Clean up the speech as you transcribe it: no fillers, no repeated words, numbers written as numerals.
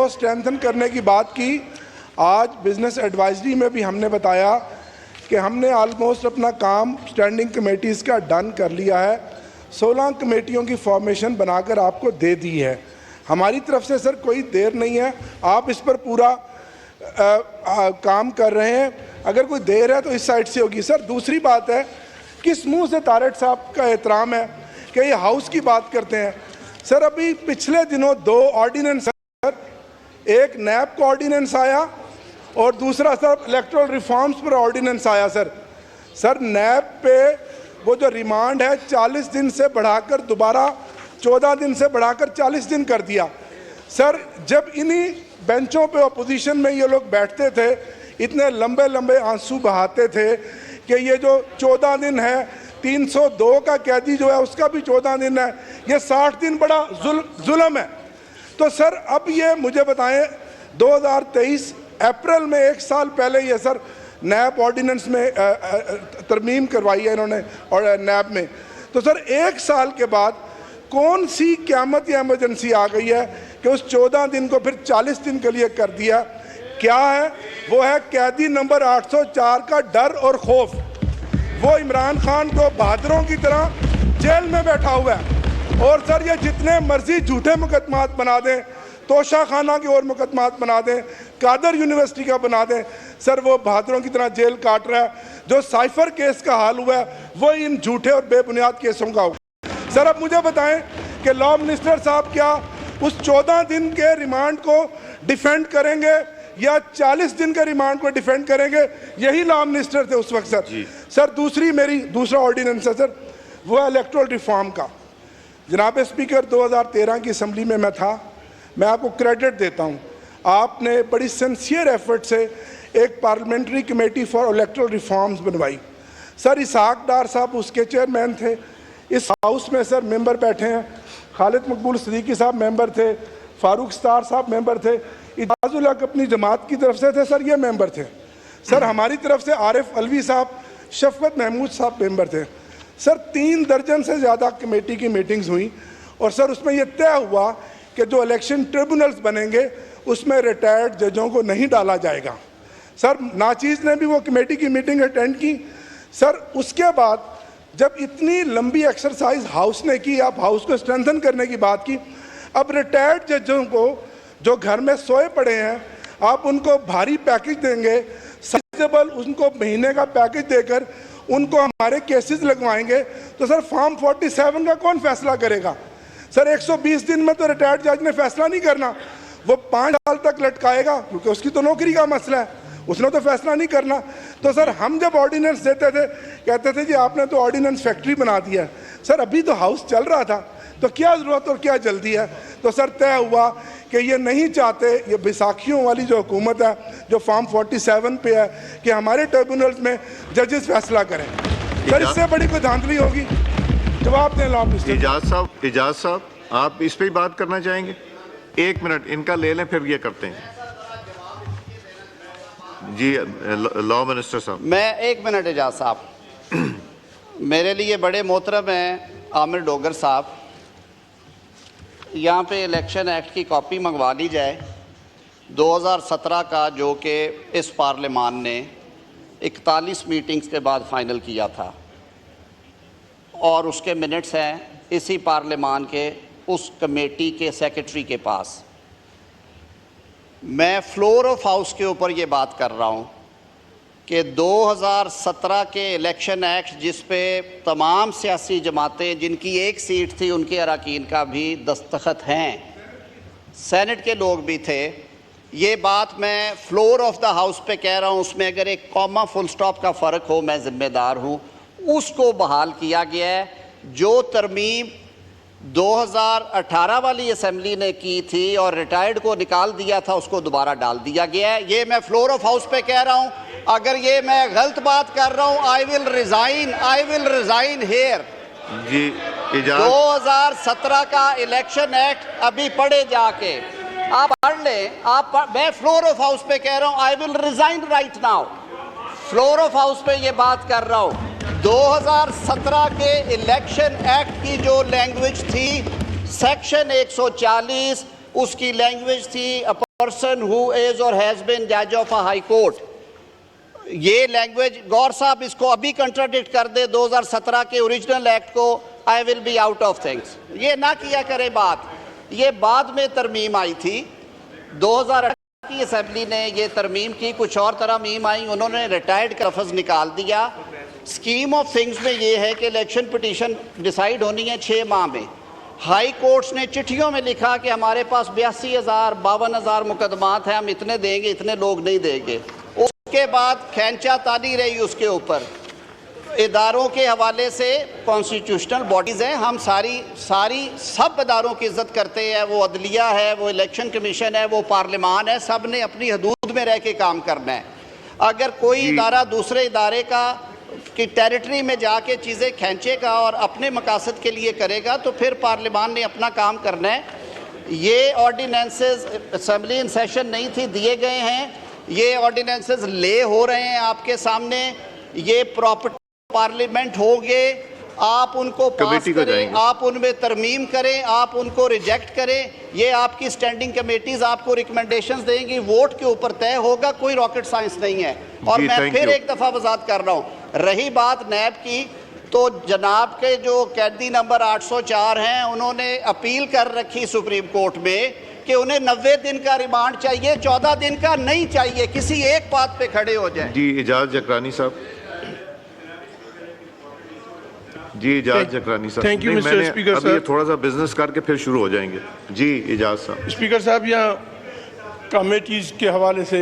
को स्ट्रेंथन करने की बात की। आज बिजनेस एडवाइजरी में भी हमने बताया कि हमने ऑलमोस्ट अपना काम स्टैंडिंग कमेटीज़ का डन कर लिया है। 16 कमेटियों की फॉर्मेशन बनाकर आपको दे दी है। हमारी तरफ से सर कोई देर नहीं है, आप इस पर पूरा काम कर रहे हैं। अगर कोई देर है तो इस साइड से होगी। सर दूसरी बात है, किस मुंह से तारड़ साहब का एहतराम है कि ये हाउस की बात करते हैं। सर अभी पिछले दिनों 2 ऑर्डिनेंस, एक नैब का ऑर्डिनेंस आया और दूसरा सर इलेक्टोरल रिफॉर्म्स पर ऑर्डिनेंस आया। सर नैब पे वो जो रिमांड है 40 दिन से बढ़ाकर दोबारा 14 दिन से बढ़ाकर 40 दिन कर दिया। सर जब इन्हीं बेंचों पे अपोजिशन में ये लोग बैठते थे, इतने लंबे लंबे आंसू बहाते थे कि ये जो 14 दिन है, 302 का कैदी जो है उसका भी 14 दिन है, ये 60 दिन बड़ा जुल्म है। तो सर अब ये मुझे बताएं, 2023 अप्रैल में 1 साल पहले ये सर नैब ऑर्डिनेंस में तरमीम करवाई है इन्होंने और नैब में। तो सर 1 साल के बाद कौन सी क़यामत या इमरजेंसी आ गई है कि उस 14 दिन को फिर 40 दिन के लिए कर दिया? क्या है वो? है कैदी नंबर 804 का डर और खौफ। वो इमरान खान को बहादुरों की तरह जेल में बैठा हुआ है। और सर ये जितने मर्जी झूठे मुकदमात बना दें, तोशा खाना के और मुकदमात बना दें, कादर यूनिवर्सिटी का बना दें, सर वो बहादुरों की तरह जेल काट रहा है। जो साइफर केस का हाल हुआ है वो इन झूठे और बेबुनियाद केसों का होगा। सर अब मुझे बताएं कि लॉ मिनिस्टर साहब क्या उस 14 दिन के रिमांड को डिफेंड करेंगे या 40 दिन के रिमांड को डिफेंड करेंगे? यही लॉ मिनिस्टर थे उस वक्त। सर दूसरा ऑर्डिनेंस है सर, वो है इलेक्टोरल रिफॉर्म का। जनाब स्पीकर 2013 की असम्बली में मैं था, मैं आपको क्रेडिट देता हूँ। आपने बड़ी सिंसियर एफर्ट से एक parliamentary committee for electoral reforms बनवाई। सर इसहाक डार साहब उसके चेयरमैन थे। इस हाउस में सर मेंबर बैठे हैं, खालिद मकबूल सिद्दीकी साहब मेंबर थे, फारूक स्टार साहब मेंबर थे, इजाजुल हक अपनी जमात की तरफ से थे सर, ये मेंबर थे। सर हमारी तरफ से आरिफ अलवी साहब, शफकत महमूद साहब मेंबर थे। सर 3 दर्जन से ज़्यादा कमेटी की मीटिंग्स हुई और सर उसमें यह तय हुआ कि जो इलेक्शन ट्रिब्यूनल्स बनेंगे उसमें रिटायर्ड जजों को नहीं डाला जाएगा। सर नाचीज़ ने भी वो कमेटी की मीटिंग अटेंड की। सर उसके बाद जब इतनी लंबी एक्सरसाइज हाउस ने की, आप हाउस को स्ट्रेंथन करने की बात की, अब रिटायर्ड जजों को जो घर में सोए पड़े हैं आप उनको भारी पैकेज देंगे, साइजेबल उनको महीने का पैकेज देकर उनको हमारे केसेस लगवाएंगे। तो सर फॉर्म 47 का कौन फैसला करेगा? सर 120 दिन में तो रिटायर्ड जज ने फैसला नहीं करना, वो 5 साल तक लटकाएगा क्योंकि उसकी तो नौकरी का मसला है, उसने तो फैसला नहीं करना। तो सर हम जब ऑर्डिनेंस देते थे कहते थे जी आपने तो ऑर्डिनेंस फैक्ट्री बना दिया है। सर अभी तो हाउस चल रहा था, तो क्या ज़रूरत और क्या जल्दी है? तो सर तय हुआ कि ये नहीं चाहते, ये बैसाखियों वाली जो हुकूमत है जो फॉर्म 47 पे है कि हमारे ट्रिब्यूनल्स में जजेस फैसला करें। सर इससे बड़ी कोई धांधली होगी? जवाब दें लॉ मिनिस्टर। इजाज़ साहब आप इस पर ही बात करना चाहेंगे? 1 मिनट इनका ले लें फिर ये करते हैं। जी लॉ मिनिस्टर साहब। मैं 1 मिनट इजाज़ साहब। मेरे लिए बड़े मोहतरम हैं आमिर डोगर साहब, यहाँ पे इलेक्शन एक्ट की कॉपी मंगवा ली जाए 2017 का, जो कि इस पार्लियामान ने 41 मीटिंग्स के बाद फाइनल किया था और उसके मिनट्स हैं इसी पार्लियामान के उस कमेटी के सेक्रेटरी के पास। मैं फ्लोर ऑफ हाउस के ऊपर ये बात कर रहा हूँ कि 2017 के इलेक्शन एक्ट जिस पे तमाम सियासी जमातें जिनकी 1 सीट थी उनके अरकान का भी दस्तखत हैं, सेनेट के लोग भी थे। ये बात मैं फ्लोर ऑफ द हाउस पे कह रहा हूँ, उसमें अगर एक कॉमा फुल स्टॉप का फ़र्क हो मैं ज़िम्मेदार हूँ। उसको बहाल किया गया है। जो तरमीम 2018 वाली असेंबली ने की थी और रिटायर्ड को निकाल दिया था उसको दोबारा डाल दिया गया है। ये मैं फ्लोर ऑफ हाउस पे कह रहा हूँ। अगर ये मैं गलत बात कर रहा हूँ आई विल रिजाइन हेयर। जी 2017 का इलेक्शन एक्ट अभी पढ़े जाके आप पढ़ लें। मैं फ्लोर ऑफ हाउस पे कह रहा हूँ I will resign right now. Floor of house पे ये बात कर रहा हूँ। 2017 के इलेक्शन एक्ट की जो लैंग्वेज थी सेक्शन 140 उसकी लैंग्वेज थी अ पर्सन हु इज और हैज बीन जज ऑफ अ हाई कोर्ट। ये लैंग्वेज गौर साहब इसको अभी कंट्राडिक्ट कर दे 2017 के ओरिजिनल एक्ट को, I will be out of things. ये ना किया करे बात, ये बाद में तरमीम आई थी 2018 की असेंबली ने ये तरमीम की, कुछ और तरमीम आई, उन्होंने रिटायर्ड का लफ्ज़ निकाल दिया। स्कीम ऑफ थिंग्स में ये है कि इलेक्शन पिटीशन डिसाइड होनी है 6 माह में। हाई कोर्ट्स ने चिट्ठियों में लिखा कि हमारे पास 82,000 52,000 मुकदमात हैं, हम इतने देंगे, इतने लोग नहीं देंगे। उसके बाद खैंचा तानी रही उसके ऊपर। इदारों के हवाले से कॉन्स्टिट्यूशनल बॉडीज़ हैं, हम सारी सब इदारों की इज़्ज़त करते हैं, वो अदलिया है, वो इलेक्शन कमीशन है, वो पार्लियामान है, सब ने अपनी हदूद में रह के काम करना है। अगर कोई इदारा दूसरे इदारे की टेरिटरी में जाके चीज़ें खींचेगा और अपने मकासद के लिए करेगा तो फिर पार्लियामान ने अपना काम करना है। ये ऑर्डिनेंसेस असेंबली इन सेशन नहीं थी, दिए गए हैं, ये ऑर्डिनेंसेस ले हो रहे हैं आपके सामने, ये प्रॉपर पार्लियामेंट होंगे, आप उनको पास करें, आप उनमें तरमीम करें, आप उनको रिजेक्ट करें, ये आपकी स्टैंडिंग कमेटीज आपको रिकमेंडेशंस देंगी, वोट के ऊपर तय होगा, कोई रॉकेट साइंस नहीं है। और मैं फिर एक दफ़ा वजाहत कर रहा हूँ, रही बात नैब की, तो जनाब के जो कैदी नंबर 804 हैं उन्होंने अपील कर रखी सुप्रीम कोर्ट में कि उन्हें 90 दिन का रिमांड चाहिए, 14 दिन का नहीं चाहिए, किसी एक बात पे खड़े हो जाए। जी इजाज़ जकरानी साहब, जी इजाज़ जकरानी साहब। थैंक यू मिस्टर स्पीकर अब ये थोड़ा सा बिजनेस करके फिर शुरू हो जाएंगे। जी इजाज़ साहब। स्पीकर साहब, यहाँ कमेटीज के हवाले से